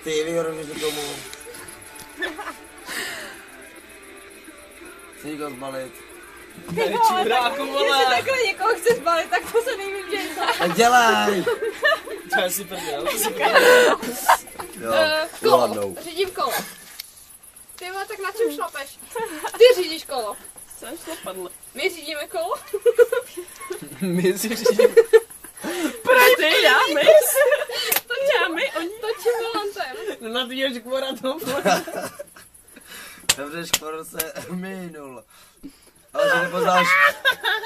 Ty vyhrožíš někomu. Chci někoho zbalit. Ty čuráku, vole. Jestli takhle někoho chce zbalit, tak to se nejmím, že je to. Tak dělej! To je si prdel, Jo, Kolo, vládnou. řídím kolo. Ty vole, tak na čem šlapeš? Ty řídíš kolo. Jsem šlapadl. My řídíme kolo. My si řídíme. Proč ty, já, my? Oni. Točím volantem. No na ty jdeš kvораtom. Dobře, škvor se minul. Ale že nepoznáš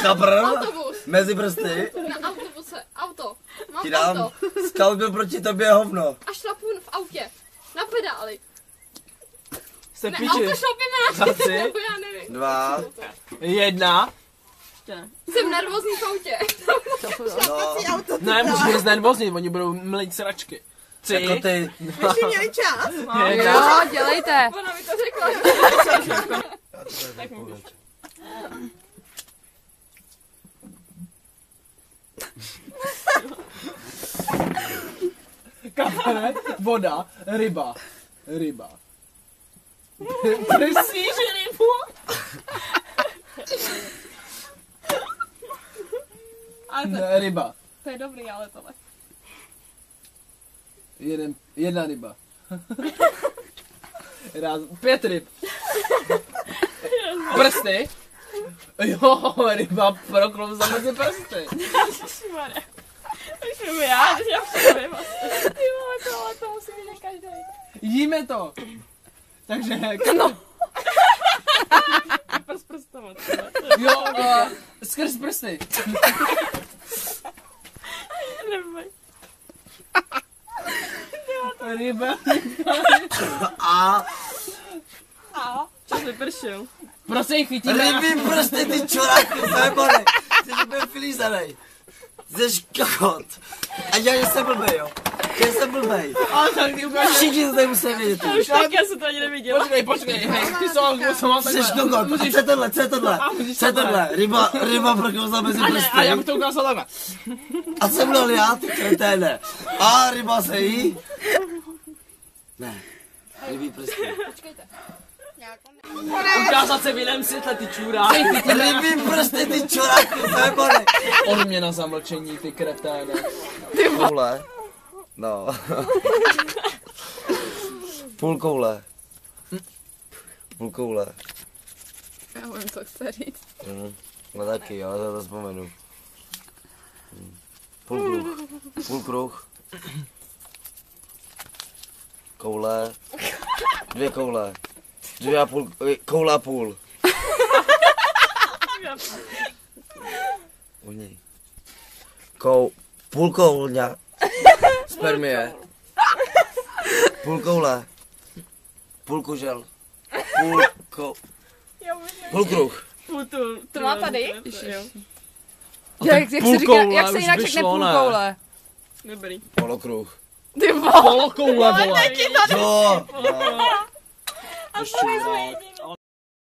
kapr Autobus. mezi prsty. Na autobuse. Auto. Mám Ti dám, auto. skalp byl proti tobě hovno. A šlapu v autě. Na pedály. Se Ne, píči. auto šlapíme na Za 3, nebo já nevím. 2, 1. Jsem nervózní v autě. no, Ne, musíš být nervózní, oni budou mlít sračky. 3, jako ty. Ještě měli čas. 1. Jo, dělejte. Ona mi to řekla. Tak můžeš. Kafe, voda, ryba. Ryba. Prsíš rybu? Ne, ryba. To je dobrý, ale tohle. Jedna ryba. 5 ryb. Prsty. Jo, ryba proklouzla mezi prsty. Ježišmarja. Už vím já, že já přijím. Ty vole, to musí vidět každý. Jíme to. Takže... No. Prst prstama. Jo, skrz prsty. Neboj. Ryba. A Čas vypršil. Prosím, chytíme. rybí prsty, ty čuráku, zajebane. Ty jsi byl filízanej. Jsi kokot. A já jsem blbej, jo. Já jsem blbej. Ale tak ty ukážeš. Všichni to tady musí vědět. Už tak, já jsem to ani neviděla. Počkej, hej, ty co mám Jsi takhle. kokot. A co je tohle, co je tohle? Co je tohle? Ryba proklouzla mezi A já bych prsty. to ukázal takhle. A co byl já, ty kreténe? A ryba se jí? Ne. Rybí prsty. Počkejte. Ukázat se v jiném světle, ty čurák. Rybí prsty, ty čuráku, zajebane. Odměna za mlčení, ty kreténe. Koule. No. Půl koule. Půl koule. Já vím, co chce říct. No taky, jo, to vzpomenu. Půl kruh. Půl kruh. Koule. 2 koule. 2,5 koule a půl. U něj. Půl koule. Spermie. Půl koule. Půl kužel. Půl kruh. To má tady? Jak se jinak řekne půlkoule? Dobrý. Polokruh. Ty vole. Polokoule, vole. Jo. A to je jediný.